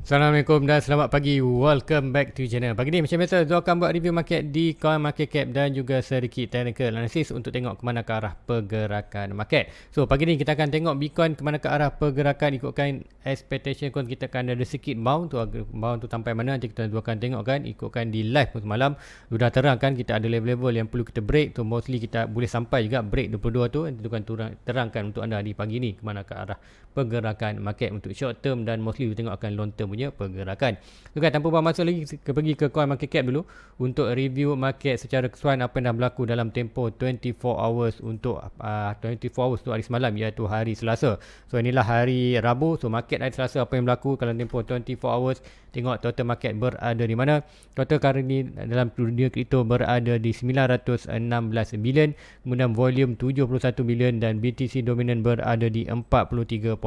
Assalamualaikum dan selamat pagi. Welcome back to channel. Pagi ni macam biasa Zul akan buat review market di coin market cap dan juga sedikit technical analysis untuk tengok ke mana ke arah pergerakan market. So pagi ni kita akan tengok Bitcoin ke mana ke arah pergerakan ikutkan expectation pun kita akan ada sikit bound tu sampai mana nanti kita akan tengok kan ikutkan di live pun semalam sudah terang kan kita ada level-level yang perlu kita break tu, mostly kita boleh sampai juga break 22 tu, nanti akan terangkan untuk anda di pagi ni ke mana ke arah pergerakan market untuk short term dan mostly kita tengok akan long term punya pergerakan. So kan, tanpa buang masa lagi pergi ke coin market cap dulu untuk review market secara keseluruhan apa yang dah berlaku dalam tempoh 24 hours untuk 24 hours untuk hari semalam, iaitu hari Selasa. So inilah hari Rabu. So market hari Selasa apa yang berlaku kalau tempoh 24 hours, tengok total market berada di mana. Total kali ini dalam dunia kripto berada di 916 bilion, kemudian volume 71 bilion dan BTC dominan berada di 43.3%.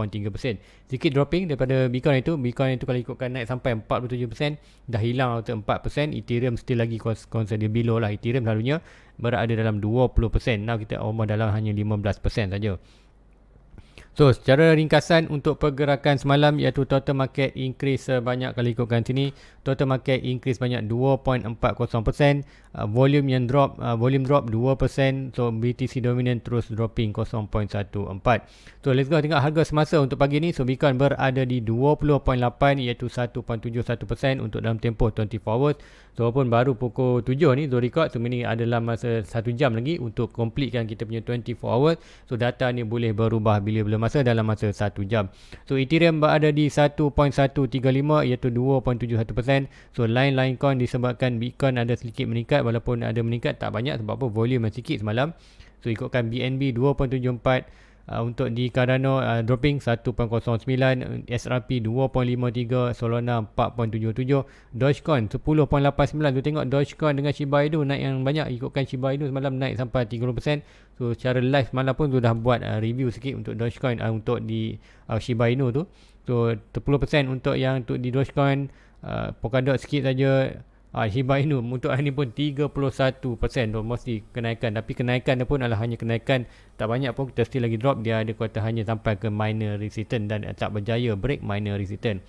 Sikit dropping daripada Bitcoin itu. Bitcoin itu kalau ikutkan naik sampai 47%, dah hilang atau 4%. Ethereum still lagi concern dia below lah. Ethereum selalunya berada dalam 20%. Now kita almost dalam hanya 15% saja. So secara ringkasan untuk pergerakan semalam, iaitu total market increase sebanyak, kalau ikutkan sini total market increase banyak 2.40%, volume yang drop 2%. So BTC dominant terus dropping 0.14. So let's go tengok harga semasa untuk pagi ni. So Bitcoin berada di 20.8, iaitu 1.71% untuk dalam tempoh 24 hours. So walaupun baru pukul 7 ni Zul record, so ini adalah masa 1 jam lagi untuk completekan kita punya 24 hours. So data ni boleh berubah bila-bila masa dalam masa 1 jam. So Ethereum berada di 1.135, iaitu 2.71%. So lain-lain coin disebabkan Bitcoin ada sedikit meningkat, walaupun ada meningkat tak banyak sebab apa, volume yang sikit semalam. So ikutkan BNB 2.74, untuk di Cardano dropping 1.09, SRP 2.53, Solana 4.77, Dogecoin 10.89. Tu tengok Dogecoin dengan Shiba Inu naik yang banyak, ikutkan Shiba Inu semalam naik sampai 30%. So secara live semalam pun sudah buat review sikit untuk Dogecoin, untuk di Shiba Inu tu. So 10% untuk yang untuk di Dogecoin, Polkadot sikit saja. Shiba Inu untuk hari ni pun 31%, mesti kenaikan, tapi kenaikan dia pun adalah hanya kenaikan, tak banyak pun, kita still lagi drop. Dia ada kuota hanya sampai ke minor resistance dan tak berjaya break minor resistance.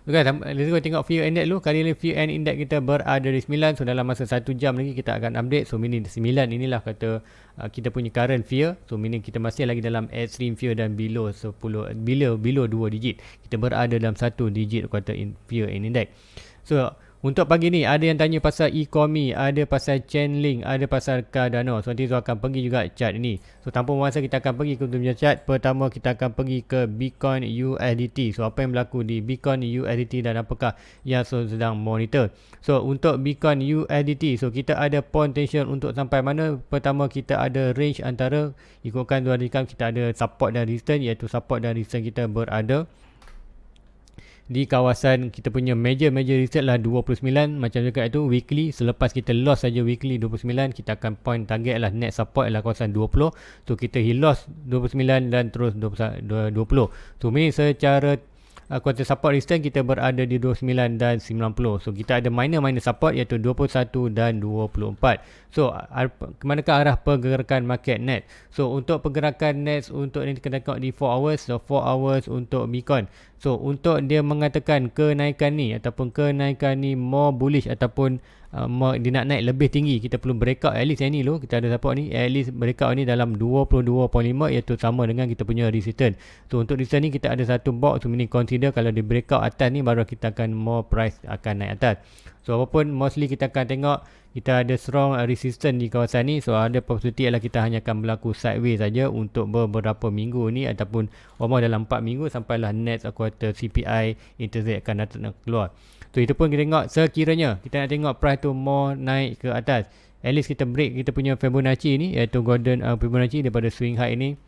Okay, let's go tengok Fear Index dulu. Kali ni Fear Index kita berada di 9. So dalam masa 1 jam lagi kita akan update. So meaning 9 inilah kata kita punya current fear. So meaning kita masih lagi dalam extreme fear dan below 10, below 2 digit. Kita berada dalam 1 digit kata Fear Index. So untuk pagi ni ada yang tanya pasal e-comi, ada pasal Chainlink, ada pasal Cardano. So nanti Zul akan pergi juga chart ini. So tanpa masa kita akan pergi ke dunia chart. Pertama kita akan pergi ke Bitcoin USDT. So apa yang berlaku di Bitcoin USDT dan apakah yang sedang monitor. So untuk Bitcoin USDT, so kita ada potential untuk sampai mana. Pertama kita ada range antara, ikutkan Zul adikam, kita ada support dan resistance, iaitu support dan resistance kita berada di kawasan kita punya major reset lah 29. Macam juga itu weekly, selepas kita loss saja weekly 29, kita akan point target lah net support lah kawasan 20. So kita loss 29 dan terus 20. So ini secara kuota support resistance kita berada di 29 dan 90. So kita ada minor support, iaitu 21 dan 24. So kemana ke arah pergerakan market net. So untuk pergerakan net untuk ini kita tengok di 4 hours. So 4 hours untuk Bitcoin. So untuk dia mengatakan kenaikan ni more bullish ataupun dia nak naik lebih tinggi, kita perlu breakout at least yang ni dulu. Kita ada support ni, at least breakout ni dalam 22.5, iaitu sama dengan kita punya resistance. So untuk resistance ni kita ada satu box. So ini consider kalau di breakout atas ni baru kita akan more price akan naik atas. So apapun mostly kita akan tengok kita ada strong resistance di kawasan ni. So ada possibility ialah kita hanya akan berlaku sideways saja untuk beberapa minggu ni, ataupun almost dalam 4 minggu sampailah next quarter CPI interest rate akan datang keluar. So itu pun kita tengok sekiranya kita nak tengok price tu more naik ke atas, at least kita break kita punya Fibonacci ni, iaitu golden Fibonacci daripada swing high ni.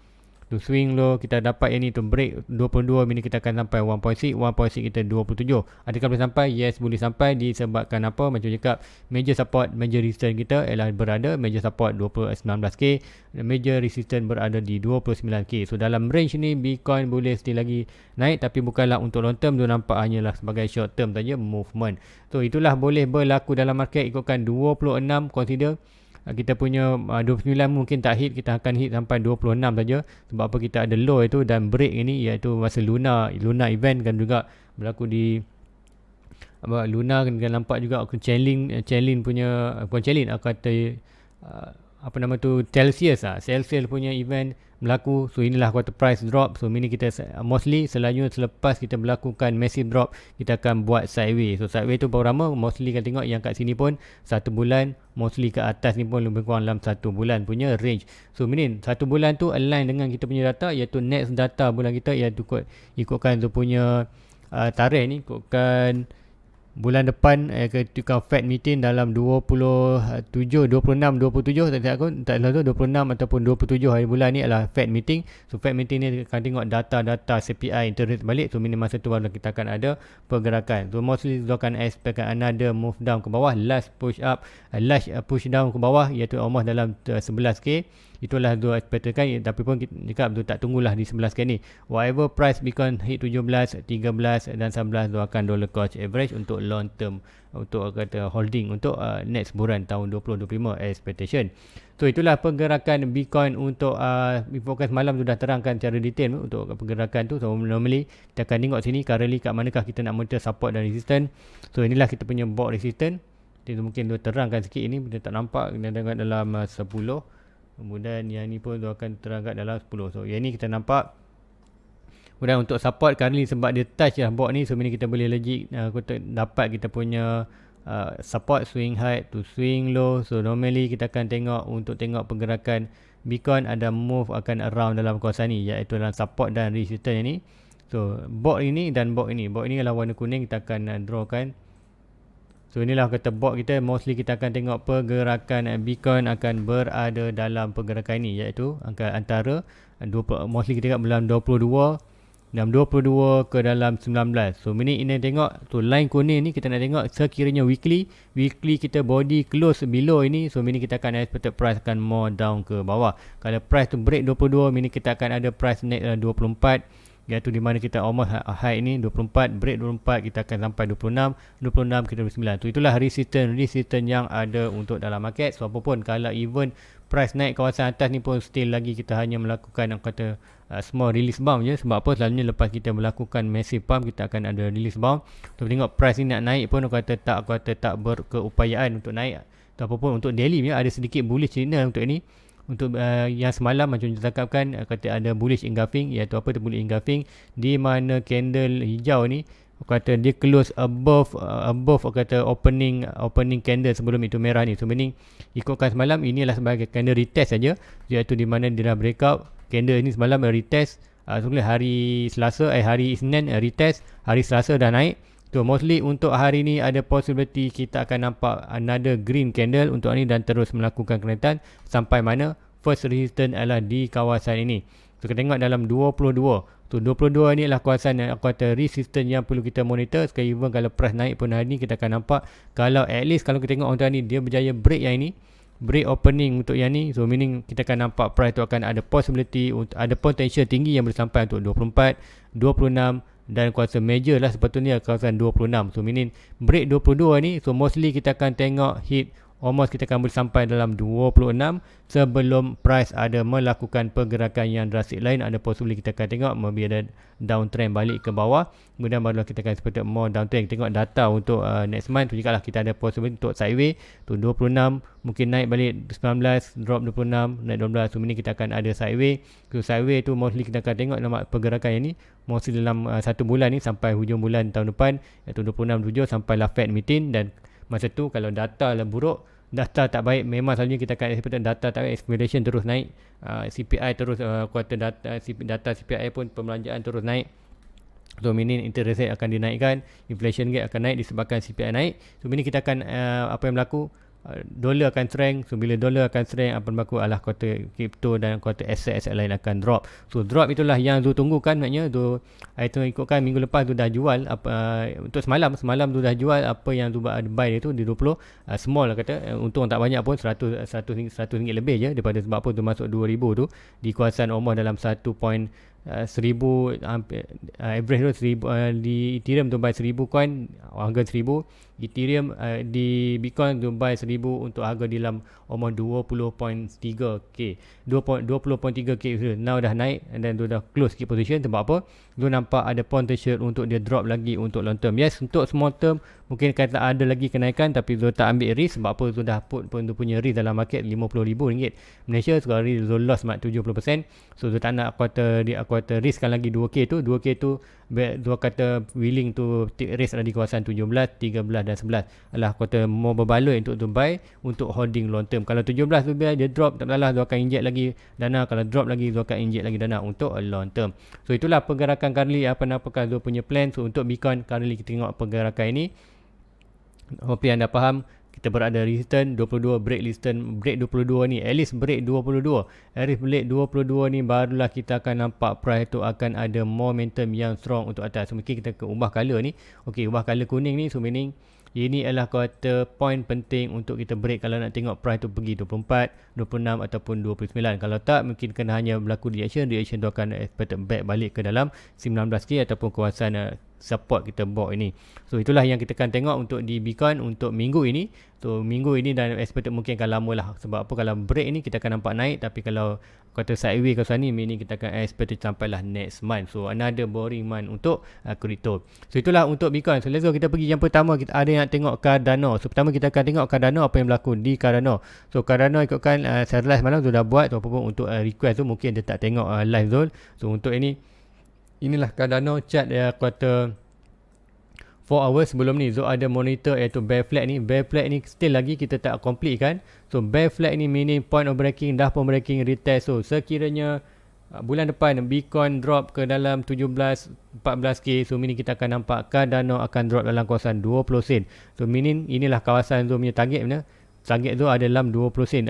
Tu swing low kita dapat yang ni tu break 22 minit, kita akan sampai 1.6 kita 27. Adakah boleh sampai? Yes, boleh sampai. Disebabkan apa? Macam cakap, major support, major resistance kita ialah berada major support 19k, major resistance berada di 29k. So dalam range ni Bitcoin boleh still lagi naik, tapi bukanlah untuk long term. Tu nampak hanyalah sebagai short term saja movement. So itulah boleh berlaku dalam market. Ikutkan 26 consider kita punya 29 mungkin tak hit, kita akan hit sampai 26 saja. Sebab apa? Kita ada low itu dan break ini, iaitu masa Luna event kan juga berlaku di Luna, kita nampak juga Chainlink punya, bukan Chainlink, aku kata Celsius punya event berlaku. So inilah quarter price drop. So ini kita mostly selalunya selepas kita melakukan massive drop, kita akan buat sideways. So sideways tu berapa lama? Mostly kan tengok yang kat sini pun 1 bulan, mostly kat atas ni pun lebih kurang dalam 1 bulan punya range. So ini 1 bulan tu align dengan kita punya data, iaitu next data bulan kita, iaitu ikutkan tu punya tarikh ni, ikutkan bulan depan ketika Fed meeting dalam 26, 27 tak tahu 26 ataupun 27 hari bulan ni adalah Fed meeting. So Fed meeting ni akan tengok data-data CPI interest balik. So minimum masa tu baru kita akan ada pergerakan. So mostly kita akan expect another move down ke bawah, last push down ke bawah, iaitu almost dalam 11k. Itulah dua expectkan, tapi pun kita cakap betul, tak tunggulah di 11k ni. Whatever price Bitcoin hit 17, 13 dan 11 tu akan dollar cost average untuk long term, untuk kata holding untuk next bulan tahun 2025 expectation. So itulah pergerakan Bitcoin untuk fokus malam sudah terangkan secara detail untuk pergerakan tu. So normally kita akan tengok sini currently kat manakah kita nak monitor support dan resistance. So inilah kita punya board resistance. Jadi mungkin dia terangkan sikit ini, kita tak nampak, kita tengok dalam 10. Kemudian yang ni pun tu akan terangkat dalam 10. So yang ni kita nampak. Kemudian untuk support currently sebab dia touch lah board ni, so ini kita boleh legit dapat kita punya support swing high to swing low. So normally kita akan tengok pergerakan Bitcoin ada move akan around dalam kawasan ni, iaitu dalam support dan resistance ni. So board ini dan board ini adalah warna kuning, kita akan drawkan. So inilah kata board kita, mostly kita akan tengok pergerakan Bitcoin akan berada dalam pergerakan ini, iaitu antara mostly kita tengok dalam 22 ke dalam 19. So ini tengok tu line kuning ni, kita nak tengok sekiranya weekly kita body close below ini. So ini kita akan expected price akan more down ke bawah. Kalau price tu break 22, ini kita akan ada price naik 24, iaitu di mana kita almost high ini 24, break 24 kita akan sampai 26 kita 29. So itulah resistance yang ada untuk dalam market. So apapun kalau even price naik kawasan atas ni pun still lagi kita hanya melakukan small release bound je. Sebab apa? Selalunya lepas kita melakukan massive pump, kita akan ada release bound. So tengok price ni nak naik pun aku kata tak berkeupayaan untuk naik. So apapun untuk daily ni ada sedikit bullish signal untuk ini. Untuk yang semalam macam kita cakapkan, kata ada bullish engulfing, iaitu apa tu bullish engulfing, di mana candle hijau ni kata dia close above kata opening candle sebelum itu merah ni. So meaning ikutkan semalam inilah sebagai candle retest saja, iaitu di mana dia dah breakout. Candle ini semalam retest, sebenarnya hari Isnin retest, hari Selasa dah naik. So mostly untuk hari ni ada possibility kita akan nampak another green candle untuk ni dan terus melakukan kenaikan sampai mana first resistance adalah di kawasan ini. So kita tengok dalam 22. So 22 ni adalah kawasan yang aku kata resistance yang perlu kita monitor. Sekali even kalau price naik pun hari ni kita akan nampak, kalau at least kalau kita tengok untuk ni dia berjaya break yang ini, break opening untuk yang ni. So meaning kita akan nampak price tu akan ada possibility, ada potential tinggi yang boleh sampai untuk 24, 26 dan kawasan major lah sepatutnya kawasan 26. So meaning break 22 ni, so mostly kita akan tengok hit almost kita akan boleh sampai dalam 26 sebelum price ada melakukan pergerakan yang drastik lain. Ada possibility kita akan tengok maybe ada downtrend balik ke bawah, kemudian barulah kita akan expect more downtrend. Tengok data untuk next month tu, jika lah kita ada possibility untuk sideways tu 26, mungkin naik balik 19, drop 26, naik 12. So ini kita akan ada sideways. So sideways tu mostly kita akan tengok nama pergerakan yang ni mostly dalam 1 bulan ni sampai hujung bulan tahun depan, iaitu 26/7 sampai lah Fed meeting. Dan masa tu kalau data lah buruk, data tak baik, memang selalunya kita akan expect data tak baik, expectation terus naik, CPI terus kuartal data CPI pun pembelanjaan terus naik. So meaning interest rate akan dinaikkan, inflation rate akan naik disebabkan CPI naik. So ini kita akan apa yang berlaku, dolar akan strength. So bila dolar akan strength, apa yang berlaku adalah kuartal crypto dan kuartal aset lain akan drop. So drop itulah yang Zu tunggukan. Maknanya Zu itu ikutkan minggu lepas tu dah jual untuk semalam tu dah jual apa yang Zu buy itu di 20 small lah kata, untung tak banyak pun, 100 ringgit lebih je daripada sebab apa tu masuk 2000 tu di kawasan almost dalam 1.5 1000 hampir average tu 1000 di Ethereum tu buy 1000 coin harga 1000, Ethereum di Bitcoin tu buy 1000 untuk harga dalam almost 20.3k 20.3k. Now dah naik dan tu dah close sikit position. Sebab apa? Tu nampak ada potential untuk dia drop lagi untuk long term. Yes, untuk small term mungkin kata ada lagi kenaikan, tapi tu tak ambil risk. Sebab apa? Tu dah put pun tu punya risk dalam market RM50,000 Malaysia sekarang risk loss 70%. So tu tak nak quarter riskkan lagi 2k tu. 2k tu dua kata willing to take risk ada di kawasan 17, 13 dan 11 adalah kata more berbaloi untuk buy untuk holding long term. Kalau 17 tu biar dia drop, tak apalah, dia akan inject lagi dana. Kalau drop lagi, dia akan inject lagi dana untuk long term. So itulah pergerakan currently, apakah dia punya plan. So untuk Bitcoin currently kita tengok pergerakan ini, hopefully anda faham. Kita berada resistance 22, break 22 ni, at least break 22 ni barulah kita akan nampak price tu akan ada momentum yang strong untuk atas. So mungkin kita ke ubah color ni. Okey, ubah color kuning ni, so meaning ini adalah kata point penting untuk kita break kalau nak tengok price tu pergi 24, 26 ataupun 29. Kalau tak, mungkin kena hanya berlaku reaction tu akan expected back balik ke dalam 19k ataupun kawasan support kita bawa ini. So itulah yang kita akan tengok untuk di Bitcoin untuk minggu ini. So minggu ini dan expected mungkin akan lama lah. Sebab apa? Kalau break ini kita akan nampak naik, tapi kalau kata sideways ke sana ni, meaning kita akan expected sampailah next month. So another boring month untuk crypto. So itulah untuk Bitcoin. So let's go, kita pergi yang pertama. Kita ada yang tengok Cardano. So pertama kita akan tengok Cardano, apa yang berlaku di Cardano. So Cardano ikutkan saya live malam tu dah buat tu apa-apa untuk request tu, mungkin dia tak tengok live Zul. So untuk inilah Cardano chart kata 4 hours sebelum ni. So ada monitor iaitu bear flag ni. Bear flag ni still lagi kita tak complete kan. So bear flag ni meaning point of breaking, dah pun breaking retest. So sekiranya bulan depan Bitcoin drop ke dalam 17-14k, so meaning kita akan nampak Cardano akan drop dalam kawasan 20 sen. So meaning inilah kawasan tu punya target mana. Target tu ada dalam 20 sen.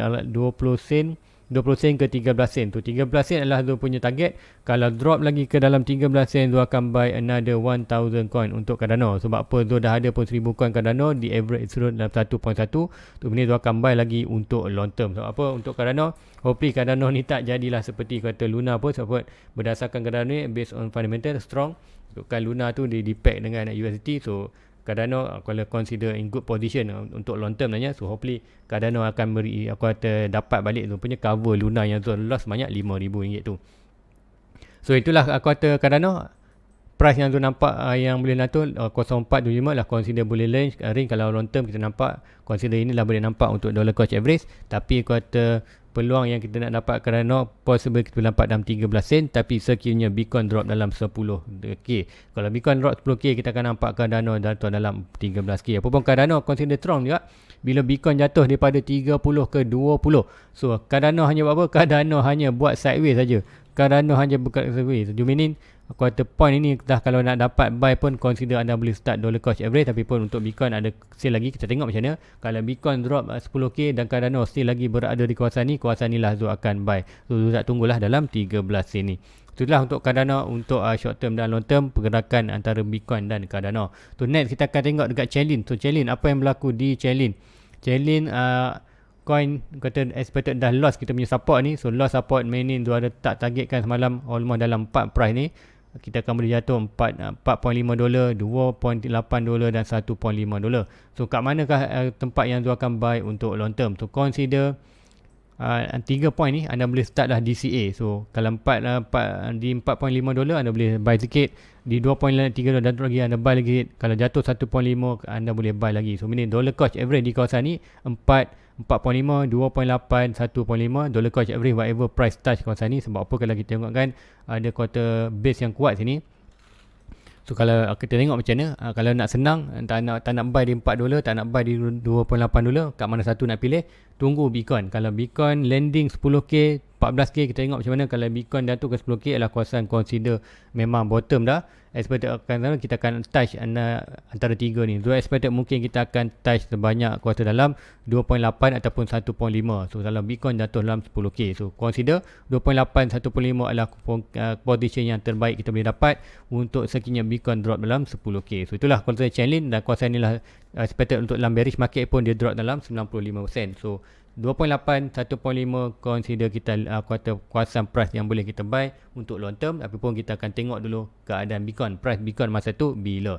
20 sen ke 13 sen. Tu 13 sen adalah tu punya target. Kalau drop lagi ke dalam 13 sen, tu akan buy another 1000 coin untuk Cardano. Sebab apa? Tu dah ada pun 1000 coin Cardano di average rate dalam 1.1. Tu ni tu akan buy lagi untuk long term. Sebab apa? Untuk Cardano, hopefully Cardano ni tak jadilah seperti kata Luna pun. Sebab berdasarkan Cardano ni based on fundamental strong. Kan Luna tu di pack dengan USDT. So Cardano kalau consider in good position untuk long term nanya. So hopefully Cardano akan beri dapat balik tu punya cover Luna yang tu loss banyak RM5,000 tu. So itulah aku kata Cardano price yang tu nampak yang boleh natul 0425 lah, consider boleh range kalau long term kita nampak consider inilah boleh nampak untuk dollar cost average. Tapi aku kata peluang yang kita nak dapat Cardano possible kita boleh nampak dalam 13 sen, tapi sekiranya Bitcoin drop dalam 10k. Kalau Bitcoin drop 10k, kita akan nampak Cardano dalam 13k. Apapun Cardano consider strong juga bila Bitcoin jatuh daripada 30 ke 20. So Cardano hanya buat apa? Cardano hanya buat sideways saja. Cardano hanya buka sideways. So meaning aku kata point ini dah kalau nak dapat buy pun consider anda boleh start dollar cost average. Tapi pun untuk Bitcoin ada still lagi kita tengok macam mana. Kalau Bitcoin drop 10k dan Cardano still lagi berada di kawasan ni lah Zul akan buy. So Zul tak tunggulah dalam 13 sen ni. Itulah untuk Cardano untuk short term dan long term pergerakan antara Bitcoin dan Cardano. So next kita akan tengok dekat Chainlink. So Chainlink, apa yang berlaku di Chainlink? Chainlink coin kata expected dah lost kita punya support ni. So lost support meaning tu ada tak targetkan semalam almost dalam 4 price ni. Kita akan boleh jatuh $4.5, $2.8 dan $1.5. So kat manakah tempat yang tu akan buy untuk long term? So consider 3 point ni anda boleh start lah DCA. So kalau di $4.5 anda boleh buy sikit. Di 2.3 dan lagi anda buy lagi. Kalau jatuh 1.5 anda boleh buy lagi. So ini dollar cost average di kawasan ni 4.5, 2.8, 1.5 dollar cost average whatever price touch kawasan ni. Sebab apa? Kalau kita tengok kan ada quarter base yang kuat sini. So kalau kita tengok macam mana, kalau nak senang tak nak buy di $4, tak nak buy di $2.8, kat mana satu nak pilih? Tunggu Bitcoin. Kalau Bitcoin landing 10k, 14k, kita tengok macam mana. Kalau Bitcoin jatuh ke 10k adalah kawasan consider memang bottom dah. Expected kita akan touch antara 3 ni. So expected mungkin kita akan touch sebanyak kuartal dalam 2.8 ataupun 1.5. So kalau Bitcoin jatuh dalam 10k, so consider 2.8, 1.5 adalah position yang terbaik kita boleh dapat untuk sekiranya Bitcoin drop dalam 10k. So itulah kuartal Chainlink dan kuartal inilah expected untuk dalam bearish market pun dia drop dalam 95%. So 2.8, 1.5 consider kita kawasan price yang boleh kita buy untuk long term. Tapi pun kita akan tengok dulu keadaan Bitcoin, price Bitcoin masa tu bila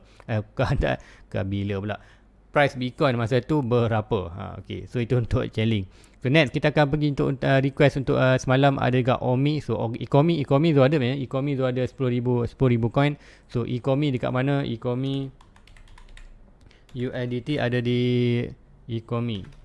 price Bitcoin masa tu berapa. Okay, so itu untuk challenge. So next kita akan pergi untuk request untuk semalam ada dekat Omi. So Ecomi tu ada Ecomi tu ada 10,000 coin. So Ecomi dekat mana? Ecomi USDT ada di Ecomi.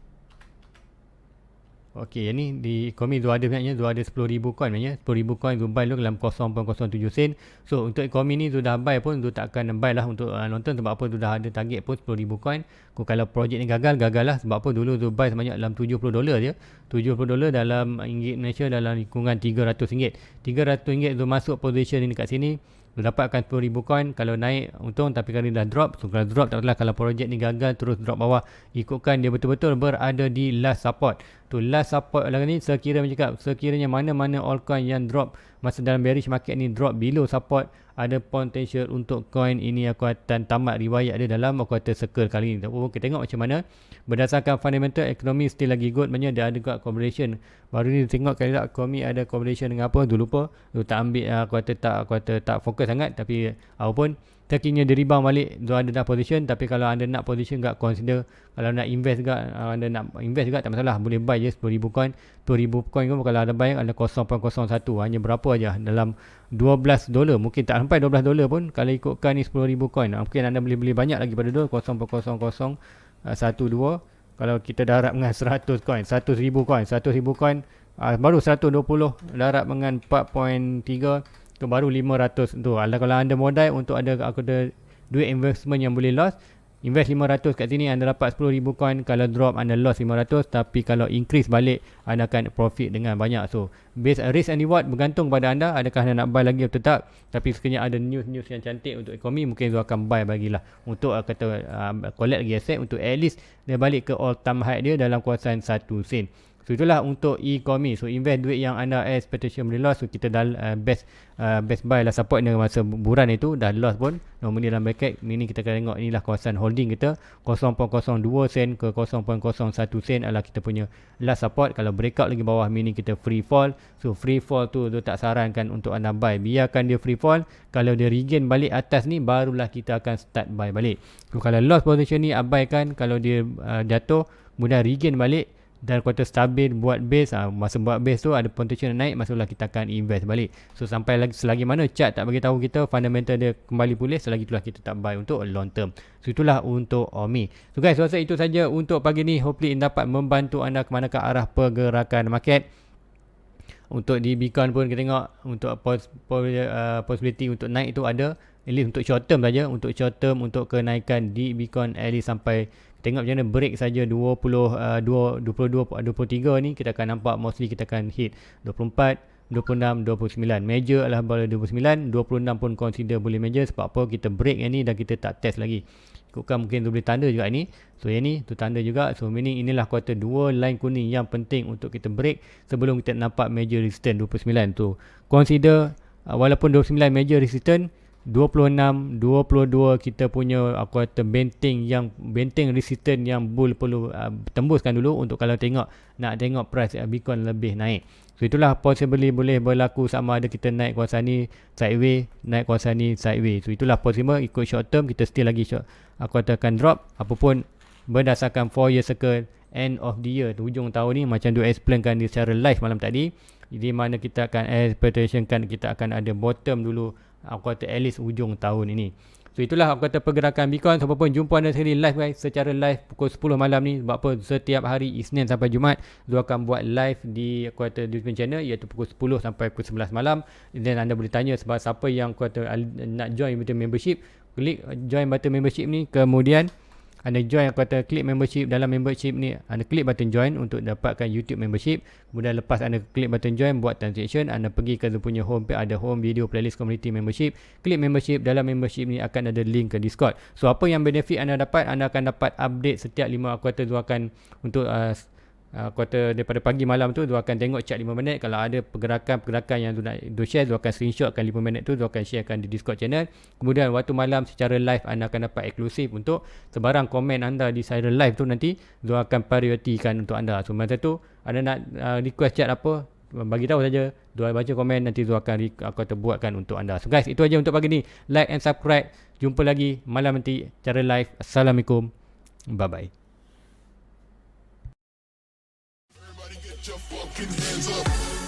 Okey, yang ni di Ecomi tu ada sebenarnya, tu ada 10,000 coin sebenarnya. 10,000 coin tu buy dulu dalam 0.07 sen. So untuk Ecomi ni tu dah buy pun tu tak akan buy lah untuk nonton sebab apa tu dah ada target pun 10,000 coin. Kalau projek ni gagal lah sebab apa dulu tu buy sebanyak dalam $70 je. $70 dalam ringgit Malaysia dalam lingkungan RM300. RM300 tu masuk position ni dekat sini. Tu dapatkan 10,000 coin. Kalau naik untung, tapi kalau dah drop, so kalau drop tak salah, kalau projek ni gagal terus drop bawah, ikutkan dia betul-betul berada di last support. Tu last support lah ni, sekiranya mana-mana altcoin yang drop masa dalam bearish market ni drop below support, ada potential untuk coin ini aku akan tamat riwayat dia dalam aku kata circle kali ni. Kita tengok macam mana berdasarkan fundamental ekonomi still lagi good. Maknanya dia ada juga combination. Baru ni tengok kali tak ekonomi ada combination dengan apa tu lupa. Tu tak ambil aku kata tak fokus sangat, tapi apapun takingnya dia rebound balik, tu ada dah position. Tapi kalau anda nak position juga consider, kalau nak invest juga, anda nak invest juga tak masalah, boleh buy je 10,000 coin. 10,000 coin pun kalau ada buy ada 0.01, hanya berapa aja dalam $12, mungkin tak sampai $12 pun kalau ikutkan ni 10,000 coin. Mungkin anda boleh beli banyak lagi pada tu 0.0012. Kalau kita darab dengan 100 coin, 100,000 coin baru 120, darab dengan 4.3 tu baru 500 tu. Kalau anda modal untuk ada duit investment yang boleh loss, invest 500 kat sini, anda dapat 10,000 coin. Kalau drop anda loss 500, tapi kalau increase balik anda akan profit dengan banyak. So based risk and reward bergantung pada anda, adakah anda nak buy lagi atau tak. Tapi sekiranya ada news yang cantik untuk ekonomi, mungkin tu akan buy bagilah untuk collect lagi aset untuk at least dia balik ke all time high dia dalam kawasan 1 sen. So itulah untuk e-commerce. So invest duit yang anda expectation boleh loss. So kita dah best buy lah support ni masa bulan itu dah loss pun. Nombor ni dalam bracket. Ini kita akan tengok inilah kawasan holding kita 0.02 sen ke 0.01 sen adalah kita punya last support. Kalau breakout lagi bawah mini kita free fall. So free fall tu tak sarankan untuk anda buy. Biarkan dia free fall. Kalau dia regain balik atas ni barulah kita akan start buy balik. So kalau loss position ni abaikan. Kalau dia jatuh mudah regain balik dan kuartal stabil buat base, masa buat base tu ada potential naik, masalah kita akan invest balik. So sampai selagi mana chart tak bagi tahu kita fundamental dia kembali pulih, selagi itulah kita tak buy untuk long term. So itulah untuk OMI. So guys, rasa itu saja untuk pagi ni. Hopefully dapat membantu anda ke mana ke arah pergerakan market. Untuk di Bitcoin pun kita tengok untuk possibility untuk naik itu ada, at least untuk short term saja. Untuk short term untuk kenaikan di Bitcoin at least sampai tengok macam mana break saja 22, 23 ni kita akan nampak mostly kita akan hit 24, 26, 29. Major adalah bawah 29, 26 pun consider boleh major. Sebab apa kita break yang ni dan kita tak test lagi. Ikutkan mungkin tu boleh tanda juga ni. So yang ni tu tanda juga. So meaning inilah kuartal 2 line kuning yang penting untuk kita break sebelum kita nampak major resistance 29 tu. Consider walaupun 29 major resistance, 26, 22 kita punya aku kata benteng resistance yang bull perlu tembuskan dulu untuk kalau nak tengok price Bitcoin lebih naik. So itulah possibly boleh berlaku sama ada kita naik kawasan ni sideways, naik kawasan ni sideways. So itulah possible ikut short term kita still lagi short. Aku katakan drop apapun berdasarkan 4 year circle end of the year tu, hujung tahun ni macam dia explainkan di secara live malam tadi, di mana kita akan expectationkan kita akan ada bottom dulu aku kata at least hujung tahun ini. So itulah aku kata pergerakan Bitcoin. Siapa pun jumpa anda sekali live guys, secara live pukul 10 malam ni. Sebab apa setiap hari Isnin sampai Jumaat Zul akan buat live di aku kata di channel, iaitu pukul 10 sampai pukul 11 malam. Dan anda boleh tanya sebab siapa yang aku kata nak join button membership, klik join button membership ni, kemudian anda join, aku kata klik membership. Dalam membership ni anda klik button join untuk dapatkan YouTube membership. Kemudian lepas anda klik button join, buat transaction, anda pergi ke punya home page, ada home video playlist community membership. Klik membership, dalam membership ni akan ada link ke Discord. So apa yang benefit anda dapat, anda akan dapat update setiap 5 aku kata tu akan untuk kuarter daripada pagi malam tu, dia akan tengok chat 5 minit. Kalau ada pergerakan-pergerakan yang dia nak share, dia akan screenshotkan 5 minit tu, dia akan sharekan di Discord channel. Kemudian waktu malam secara live anda akan dapat eksklusif untuk sebarang komen anda di siaran live tu, nanti dia akan prioritikan untuk anda. So masa tu anda nak request chat apa, bagi tahu saja, dia baca komen, nanti dia akan terbuatkan untuk anda. So guys, itu aja untuk pagi ni. Like and subscribe. Jumpa lagi malam nanti cara live. Assalamualaikum. Bye bye. Everybody get your fucking hands up.